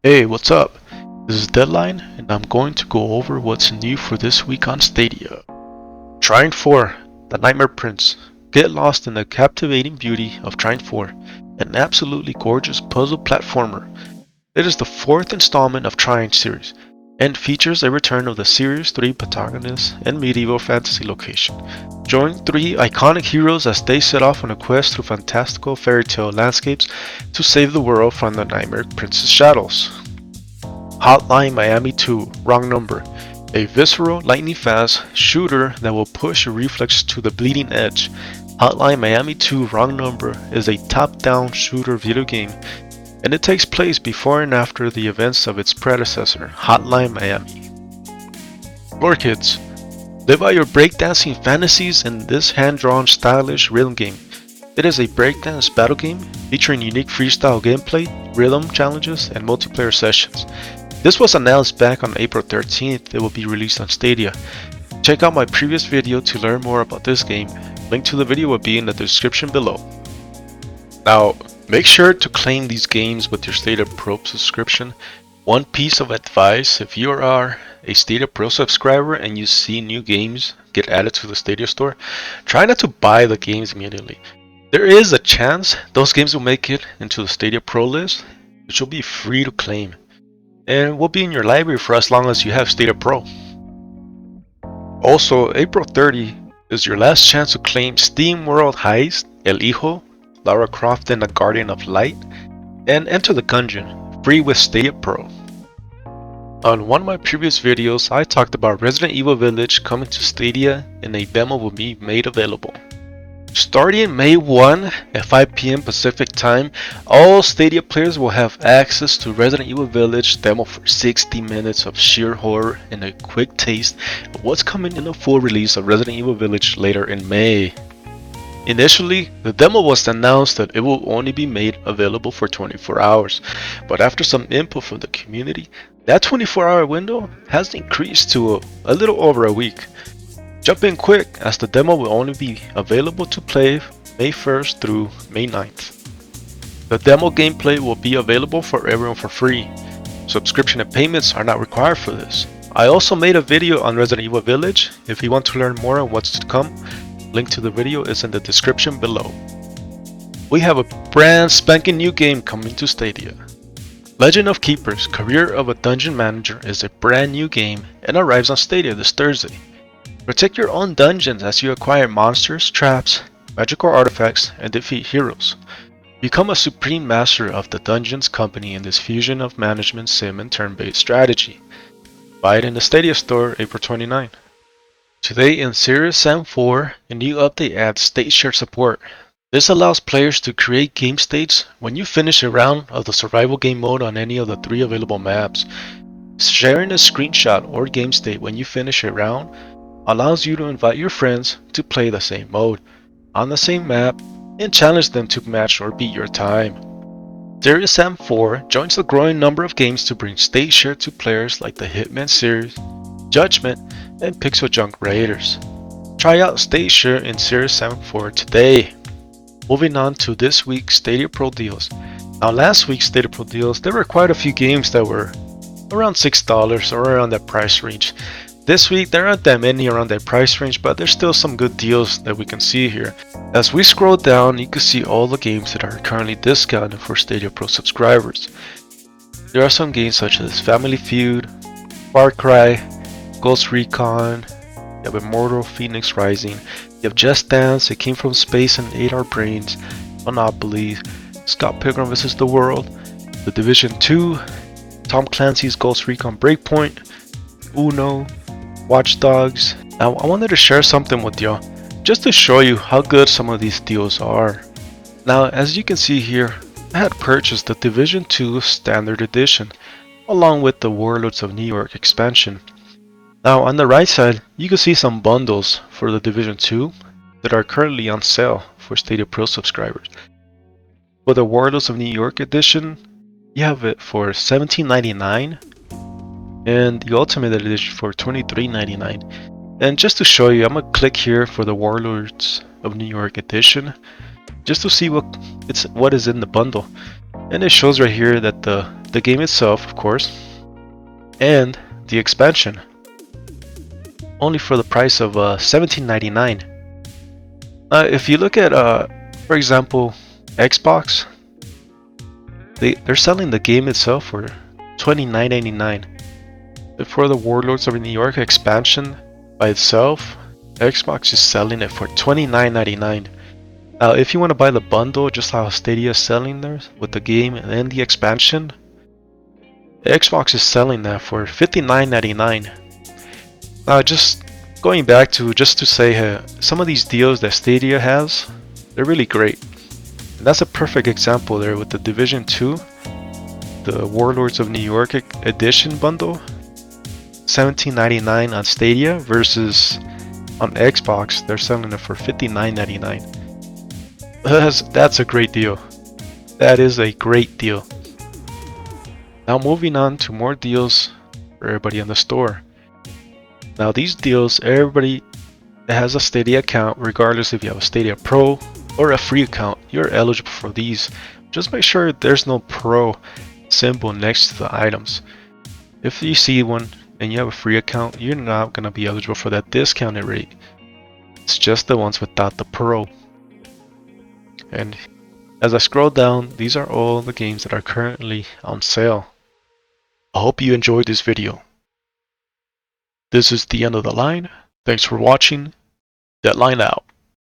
Hey, what's up? This is Deadline, and I'm going to go over what's new for this week on Stadia. Trine 4, The Nightmare Prince. Get lost in the captivating beauty of Trine 4, an absolutely gorgeous puzzle platformer. It is the fourth installment of Trine series, and features a return of the Sirius 3 protagonist and medieval fantasy location. Join three iconic heroes as they set off on a quest through fantastical fairy tale landscapes to save the world from the Nightmare Prince's shadows. Hotline Miami 2, Wrong Number. A visceral, lightning-fast shooter that will push your reflex to the bleeding edge. Hotline Miami 2, Wrong Number is a top-down shooter video game, and it takes place before and after the events of its predecessor, Hotline Miami. Floor Kids. Live out your breakdancing fantasies in this hand-drawn, stylish rhythm game. It is a breakdance battle game featuring unique freestyle gameplay, rhythm challenges, and multiplayer sessions. This was announced back on April 13th. It will be released on Stadia. Check out my previous video to learn more about this game. Link to the video will be in the description below. Now, make sure to claim these games with your Stadia Pro subscription. One piece of advice: if you are a Stadia Pro subscriber and you see new games get added to the Stadia store, try not to buy the games immediately. There is a chance those games will make it into the Stadia Pro list, which will be free to claim, and will be in your library for as long as you have Stadia Pro. Also, April 30 is your last chance to claim Steam World Heist, El Hijo, Lara Croft and the Guardian of Light, and Enter the Gungeon, free with Stadia Pro. On one of my previous videos, I talked about Resident Evil Village coming to Stadia, and a demo will be made available. Starting May 1 at 5 p.m. Pacific time, all Stadia players will have access to Resident Evil Village demo for 60 minutes of sheer horror and a quick taste of what's coming in the full release of Resident Evil Village later in May. Initially, the demo was announced that it will only be made available for 24 hours, but after some input from the community, that 24-hour window has increased to a little over a week. Jump in quick, as the demo will only be available to play May 1st through May 9th. The demo gameplay will be available for everyone for free. Subscription and payments are not required for this. I also made a video on Resident Evil Village. If you want to learn more on what's to come, link to the video is in the description below. We have a brand spanking new game coming to Stadia. Legend of Keepers: Career of a Dungeon Manager is a brand new game and arrives on Stadia this Thursday. Protect your own dungeons as you acquire monsters, traps, magical artifacts, and defeat heroes. Become a supreme master of the Dungeons company in this fusion of management sim and turn-based strategy. Buy it in the Stadia store April 29. Today in Sirius M4, a new update adds state share support. This allows players to create game states when you finish a round of the survival game mode on any of the 3 available maps. Sharing a screenshot or game state when you finish a round allows you to invite your friends to play the same mode, on the same map, and challenge them to match or beat your time. Sirius M4 joins the growing number of games to bring state share to players like the Hitman series, Judgment, and Pixel Junk Raiders. Try out state share in Sirius M4 today. Moving on to this week's Stadia Pro deals. Now, last week's Stadia Pro deals, there were quite a few games that were around $6 or around that price range. This week, there aren't that many around that price range, but there's still some good deals that we can see here. As we scroll down, you can see all the games that are currently discounted for Stadia Pro subscribers. There are some games such as Family Feud, Far Cry, Ghost Recon, you have Immortal Phoenix Rising, you have Just Dance, It Came From Space and Ate Our Brains, Monopoly, Scott Pilgrim vs. the World, The Division 2, Tom Clancy's Ghost Recon Breakpoint, Uno, Watch Dogs. Now, I wanted to share something with y'all, just to show you how good some of these deals are. Now, as you can see here, I had purchased the Division 2 Standard Edition, along with the Warlords of New York expansion. Now, on the right side, you can see some bundles for the Division 2 that are currently on sale for Stadia Pro subscribers. For the Warlords of New York edition, you have it for $17.99, and the Ultimate Edition for $23.99. And just to show you, I'm gonna click here for the Warlords of New York edition, just to see what is in the bundle. And it shows right here that the game itself, of course, and the expansion, only for the price of $17.99. If you look at, for example, Xbox, they're selling the game itself for $29.99. For the Warlords of New York expansion by itself, Xbox is selling it for $29.99. Now, if you want to buy the bundle, just how Stadia is selling there with the game and the expansion, Xbox is selling that for $59.99. Just going back to just to say, some of these deals that Stadia has, they're really great. And that's a perfect example there with the Division 2, the Warlords of New York edition bundle, $17.99 on Stadia versus on Xbox, they're selling it for $59.99. That's a great deal. That is a great deal. Now moving on to more deals for everybody in the store. Now these deals, everybody that has a Stadia account, regardless if you have a Stadia Pro or a free account, you're eligible for these. Just make sure there's no Pro symbol next to the items. If you see one and you have a free account, you're not going to be eligible for that discounted rate. It's just the ones without the Pro. And as I scroll down, these are all the games that are currently on sale. I hope you enjoyed this video. This is the end of the line. Thanks for watching. Deadline out.